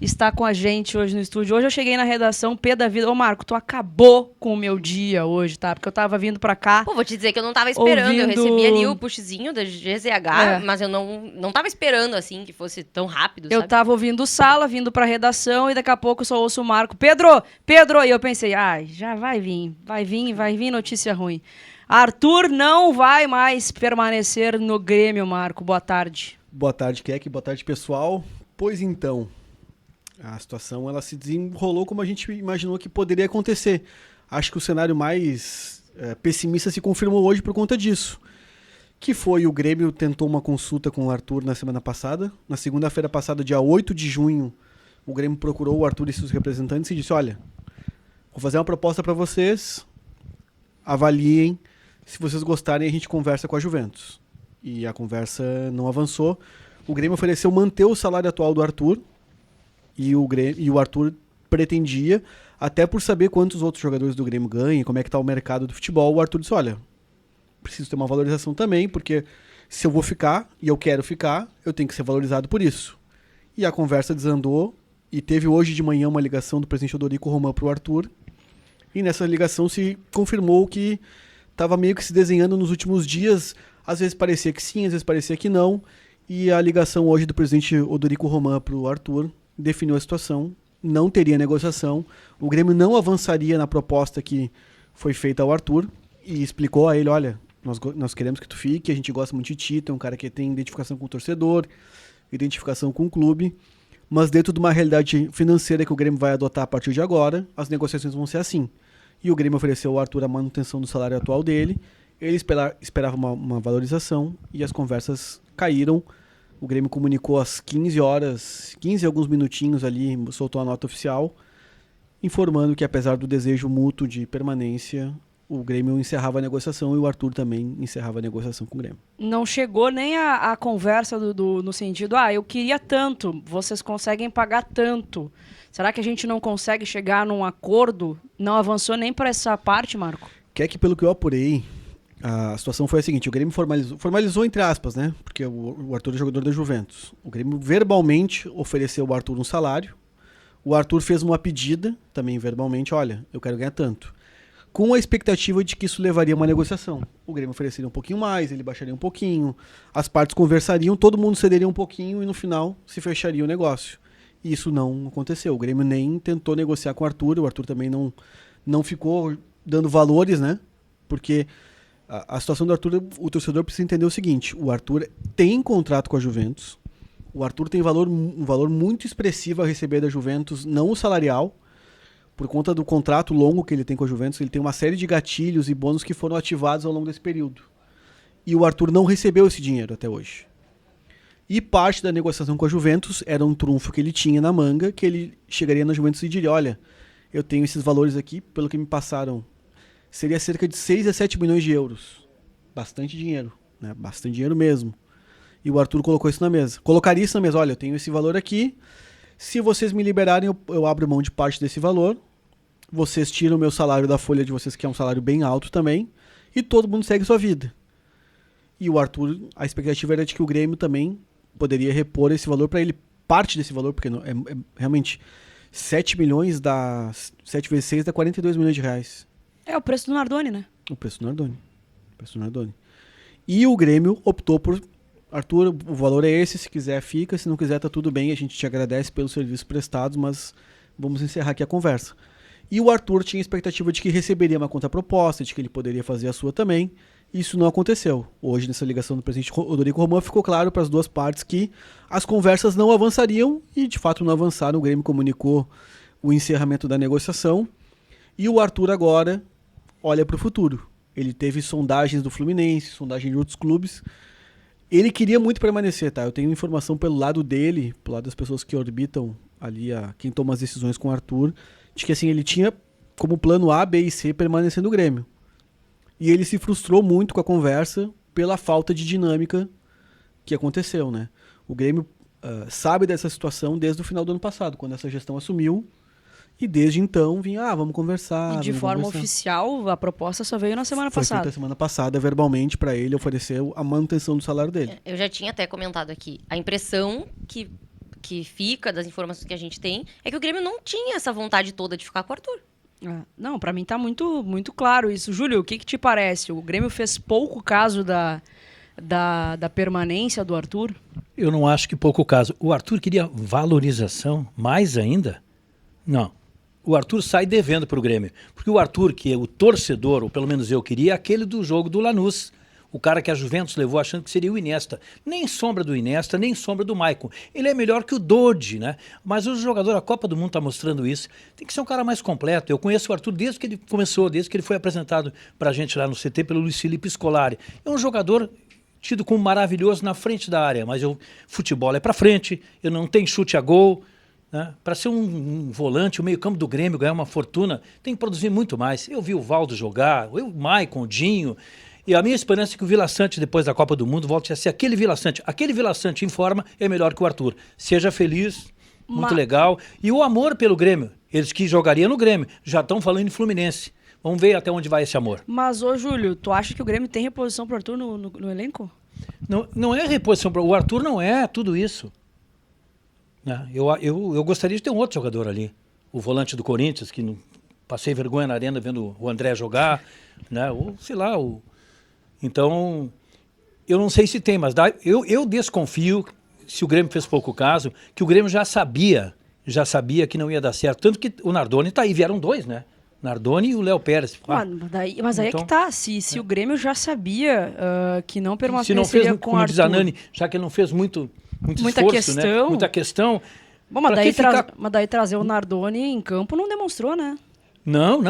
está com a gente hoje no estúdio. Hoje eu cheguei na redação, pé da vida. Ô, Marco, tu acabou com o meu dia hoje, tá? Porque eu tava vindo pra cá. Pô, vou te dizer que eu não tava esperando. Eu ouvindo... recebi ali o pushzinho da GZH, É. mas eu não tava esperando, assim, que fosse tão rápido, Eu sabe? tava ouvindo sala, vindo pra redação, e daqui a pouco eu só ouço o Marco. Pedro! Pedro! E eu pensei, ai, já vai vir notícia ruim. Arthur não vai mais permanecer no Grêmio, Marco. Boa tarde. Boa tarde, Keck. Boa tarde, pessoal. Pois então, a situação ela se desenrolou como a gente imaginou que poderia acontecer. Acho que o cenário mais pessimista se confirmou hoje por conta disso. Que foi o Grêmio tentou uma consulta com o Arthur na semana passada. Na segunda-feira passada, dia 8 de junho, o Grêmio procurou o Arthur e seus representantes e disse, olha, vou fazer uma proposta para vocês, avaliem, se vocês gostarem a gente conversa com a Juventus. E a conversa não avançou. O Grêmio ofereceu manter o salário atual do Arthur e o Arthur pretendia, até por saber quantos outros jogadores do Grêmio ganham, como é que está o mercado do futebol, o Arthur disse, olha, preciso ter uma valorização também, porque se eu vou ficar e eu quero ficar, eu tenho que ser valorizado por isso. E a conversa desandou e teve hoje de manhã uma ligação do presidente Odorico Roman para o Arthur e nessa ligação se confirmou que estava meio que se desenhando nos últimos dias, às vezes parecia que sim, às vezes parecia que não, e a ligação hoje do presidente Odorico Roman para o Arthur definiu a situação, não teria negociação, o Grêmio não avançaria na proposta que foi feita ao Arthur e explicou a ele, olha, nós queremos que tu fique, a gente gosta muito de ti, tu é um cara que tem identificação com o torcedor, identificação com o clube, mas dentro de uma realidade financeira que o Grêmio vai adotar a partir de agora, as negociações vão ser assim. E o Grêmio ofereceu ao Arthur a manutenção do salário atual dele, ele esperava uma valorização e as conversas caíram. O Grêmio comunicou às 15 horas, 15 e alguns minutinhos ali, soltou a nota oficial, informando que apesar do desejo mútuo de permanência, o Grêmio encerrava a negociação e o Arthur também encerrava a negociação com o Grêmio. Não chegou nem a conversa no sentido, eu queria tanto, vocês conseguem pagar tanto. Será que a gente não consegue chegar num acordo? Não avançou nem para essa parte, Marco? Que é que pelo que eu apurei, a situação foi a seguinte, o Grêmio formalizou entre aspas, né? Porque o Arthur é jogador da Juventus. O Grêmio verbalmente ofereceu ao Arthur um salário, o Arthur fez uma pedida, também verbalmente, olha, eu quero ganhar tanto. Com a expectativa de que isso levaria a uma negociação. O Grêmio ofereceria um pouquinho mais, ele baixaria um pouquinho, as partes conversariam, todo mundo cederia um pouquinho e no final se fecharia o negócio. E isso não aconteceu. O Grêmio nem tentou negociar com o Arthur também não ficou dando valores, né? Porque a situação do Arthur, o torcedor precisa entender o seguinte, o Arthur tem contrato com a Juventus, o Arthur tem um valor muito expressivo a receber da Juventus, não o salarial, por conta do contrato longo que ele tem com a Juventus, ele tem uma série de gatilhos e bônus que foram ativados ao longo desse período. E o Arthur não recebeu esse dinheiro até hoje. E parte da negociação com a Juventus era um trunfo que ele tinha na manga, que ele chegaria na Juventus e diria, olha, eu tenho esses valores aqui, pelo que me passaram, seria cerca de 6 a 7 milhões de euros. Bastante dinheiro, né? Bastante dinheiro mesmo. E o Arthur colocou isso na mesa. Colocaria isso na mesa, olha, eu tenho esse valor aqui, se vocês me liberarem, eu abro mão de parte desse valor, vocês tiram o meu salário da folha de vocês, que é um salário bem alto também, e todo mundo segue sua vida. E o Arthur, a expectativa era de que o Grêmio também poderia repor esse valor para ele, parte desse valor, porque realmente 7 milhões dá 7 vezes 6 dá 42 milhões de reais. É o preço do Nardoni, né? O preço do Nardoni. E o Grêmio optou por, Arthur, o valor é esse, se quiser fica, se não quiser tá tudo bem, a gente te agradece pelos serviços prestados, mas vamos encerrar aqui a conversa. E o Arthur tinha a expectativa de que receberia uma contraproposta, de que ele poderia fazer a sua também. Isso não aconteceu. Hoje, nessa ligação do presidente Odorico Roman, ficou claro para as duas partes que as conversas não avançariam e, de fato, não avançaram. O Grêmio comunicou o encerramento da negociação e o Arthur agora olha para o futuro. Ele teve sondagens do Fluminense, sondagem de outros clubes. Ele queria muito permanecer, tá? Eu tenho informação pelo lado dele, pelo lado das pessoas que orbitam ali, quem toma as decisões com o Arthur, de que assim, ele tinha como plano A, B e C permanecer no Grêmio. E ele se frustrou muito com a conversa pela falta de dinâmica que aconteceu, né? O Grêmio sabe dessa situação desde o final do ano passado, quando essa gestão assumiu. E desde então vinha, vamos conversar. E de forma oficial, a proposta só veio na semana Foi passada. feita semana passada, verbalmente, para ele oferecer a manutenção do salário dele. Eu já tinha até comentado aqui. A impressão que que fica, das informações que a gente tem, é que o Grêmio não tinha essa vontade toda de ficar com o Arthur. Não, pra mim tá muito, muito claro isso. Júlio, o que te parece? O Grêmio fez pouco caso da permanência do Arthur? Eu não acho que pouco caso. O Arthur queria valorização, mais ainda? Não. O Arthur sai devendo para o Grêmio. Porque o Arthur, que é o torcedor, ou pelo menos eu queria, é aquele do jogo do Lanús. O cara que a Juventus levou achando que seria o Iniesta. Nem sombra do Iniesta, nem sombra do Maicon. Ele é melhor que o Dodge, né? Mas o jogador, a Copa do Mundo está mostrando isso. Tem que ser um cara mais completo. Eu conheço o Arthur desde que ele começou, desde que ele foi apresentado para a gente lá no CT pelo Luiz Felipe Scolari. É um jogador tido como maravilhoso na frente da área, mas futebol é para frente, eu não tenho chute a gol. Né? Para ser um volante, o meio-campo do Grêmio ganhar uma fortuna, tem que produzir muito mais. Eu vi o Valdo jogar, o Maicon, o Dinho, e a minha esperança é que o Vila Sante, depois da Copa do Mundo, volte a ser aquele Vila Sante. Aquele Vila Sante em forma é melhor que o Arthur. Seja feliz, muito legal. E o amor pelo Grêmio, eles que jogariam no Grêmio, já estão falando em Fluminense. Vamos ver até onde vai esse amor. Mas, ô Júlio, tu acha que o Grêmio tem reposição pro Arthur no elenco? Não é reposição. O Arthur não é tudo isso. Né? Eu gostaria de ter um outro jogador ali. O volante do Corinthians, que passei vergonha na arena vendo o André jogar. Né? Ou, sei lá. Então, eu não sei se tem, mas eu desconfio, se o Grêmio fez pouco caso, que o Grêmio já sabia que não ia dar certo. Tanto que o Nardoni está aí, vieram dois, né? Nardoni e o Léo Pérez. Mas aí então, é que tá. Se o Grêmio já sabia que não permaneceria se não fez, com como o diz a Nani, já que ele não fez muita esforço, questão, né? Muita questão. Bom, mas daí trazer o Nardoni em campo não demonstrou, né? Não,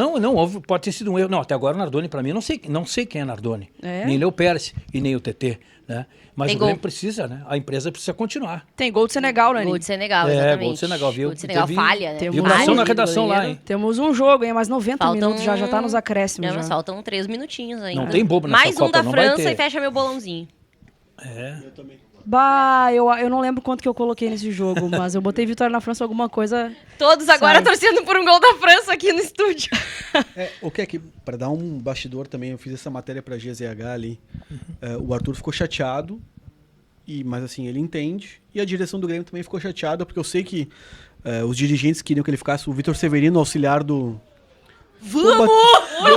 pode ter sido um erro. Não, até agora o Nardoni, para mim, não sei quem é Nardoni. Nem Léo Pérez e nem o TT. Né? Mas tem o Grêmio precisa, né? A empresa precisa continuar. Tem gol de Senegal, né? Gol de Senegal, exatamente. Gol de Senegal, viu? Gol de Senegal, falha, né? Vibração na redação lá, hein? Temos um jogo, hein? Mas 90 minutos já tá nos acréscimos. Mas faltam 3 minutinhos ainda. Não tem bobo nessa Mais Copa, um da França e fecha meu bolãozinho. Eu também. Eu não lembro quanto que eu coloquei nesse jogo, mas eu botei vitória na França alguma coisa. Todos agora torcendo por um gol da França aqui no estúdio. O que é que, para dar um bastidor também, eu fiz essa matéria para GZH ali. O Arthur ficou chateado, mas assim, ele entende. E a direção do Grêmio também ficou chateada, porque eu sei que os dirigentes queriam que ele ficasse o Vitor Severino, auxiliar do... Vamos!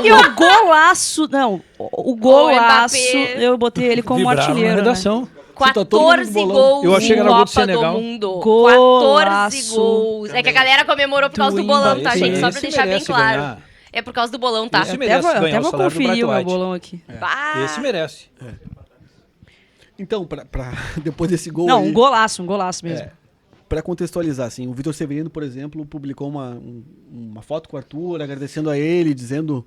E o golaço... Não, o golaço, eu botei ele como artilheiro, na redação. Né? 14 gols eu achei que era em gol do Copa Senegal. do Mundo. Golaço. 14 gols. É que a galera comemorou por causa do bolão, tá, gente? Só pra deixar bem claro. Ganhar. É por causa do bolão, tá? Esse merece ganhar o vou salário do conferir o Bright meu White. bolão aqui. Esse merece. Então, depois desse gol Não, aí, um golaço mesmo. Para contextualizar, assim, o Vitor Severino, por exemplo, publicou uma foto com o Arthur, agradecendo a ele, dizendo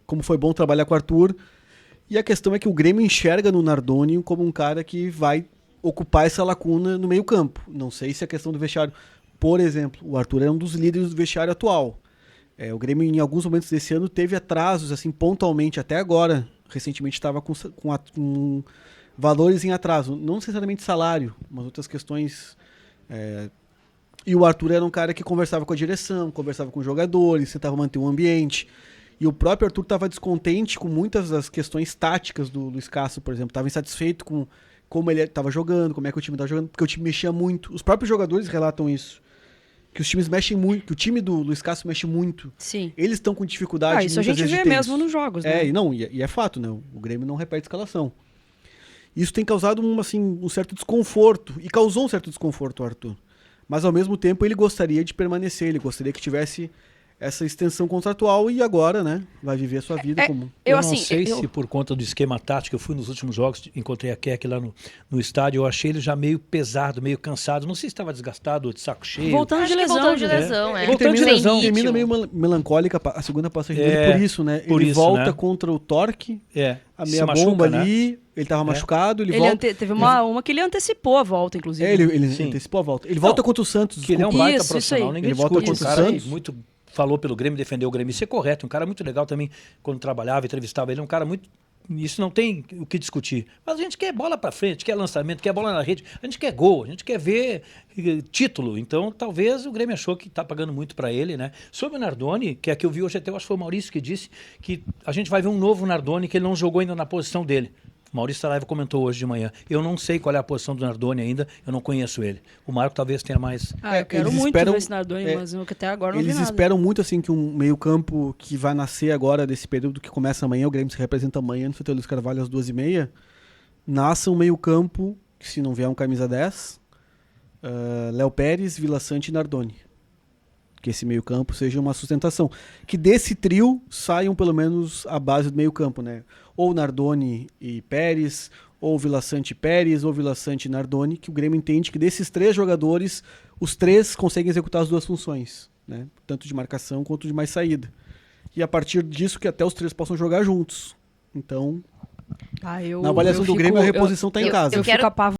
como foi bom trabalhar com o Arthur. E a questão é que o Grêmio enxerga no Nardoni como um cara que vai ocupar essa lacuna no meio campo. Não sei se a questão do vestiário... Por exemplo, o Arthur é um dos líderes do vestiário atual. O Grêmio, em alguns momentos desse ano, teve atrasos, assim, pontualmente, até agora. Recentemente estava com valores em atraso. Não necessariamente salário, mas outras questões... E o Arthur era um cara que conversava com a direção, conversava com os jogadores, tentava manter um ambiente. E o próprio Arthur estava descontente com muitas das questões táticas do Luiz Castro, por exemplo. Estava insatisfeito com como ele estava jogando, como é que o time estava jogando, porque o time mexia muito. Os próprios jogadores relatam isso. Que os times mexem muito, que o time do Luiz Castro mexe muito. Sim. Eles estão com dificuldade. Isso a gente vê mesmo nos jogos, né? E é fato, né? O Grêmio não repete escalação. Isso tem causado um certo desconforto, e causou um certo desconforto ao Arthur. Mas ao mesmo tempo ele gostaria de permanecer, ele gostaria que tivesse essa extensão contratual e agora, né, vai viver a sua vida como... Eu não sei se por conta do esquema tático, eu fui nos últimos jogos, encontrei a Keck lá no estádio, eu achei ele já meio pesado, meio cansado, não sei se estava desgastado ou de saco cheio. Voltando de lesão. Ele termina meio melancólica a segunda passagem dele por isso, né? Ele volta contra o Torque, a meia bomba ali, ele estava machucado, ele volta... Teve uma que ele antecipou a volta, inclusive. Ele antecipou a volta. Ele volta contra o Santos. Que ele é um baita profissional, ninguém volta contra o Santos. Muito falou pelo Grêmio, defendeu o Grêmio. Isso é correto. Um cara muito legal também, quando trabalhava, entrevistava ele. É um cara muito... Isso não tem o que discutir. Mas a gente quer bola pra frente, quer lançamento, quer bola na rede. A gente quer gol, a gente quer ver título. Então, talvez o Grêmio achou que tá pagando muito pra ele, né? Sobre o Nardoni, que é que eu vi hoje até, eu acho que foi o Maurício que disse que a gente vai ver um novo Nardoni, que ele não jogou ainda na posição dele. O Maurício Saraiva comentou hoje de manhã. Eu não sei qual é a posição do Nardoni ainda, eu não conheço ele. O Marco talvez tenha mais... Eu quero eles muito esperam- ver esse Nardoni, mas eu até agora não vi Eles nada. esperam muito assim que um meio-campo que vai nascer agora desse período que começa amanhã, o Grêmio se representa amanhã no CT Luiz Carvalho às 2h30, nasça um meio-campo, que se não vier um camisa 10, Léo Pérez, Vila Sante e Nardoni. Que esse meio-campo seja uma sustentação. Que desse trio saiam pelo menos a base do meio-campo, né? Ou Nardoni e Pérez, ou Vila Sante e Pérez, ou Vila Sante e Nardoni, que o Grêmio entende que desses 3 jogadores, os 3 conseguem executar as 2 funções, né? Tanto de marcação quanto de mais saída. E a partir disso que até os 3 possam jogar juntos. Então, na avaliação do Grêmio, a reposição está em casa. Eu fico apavorado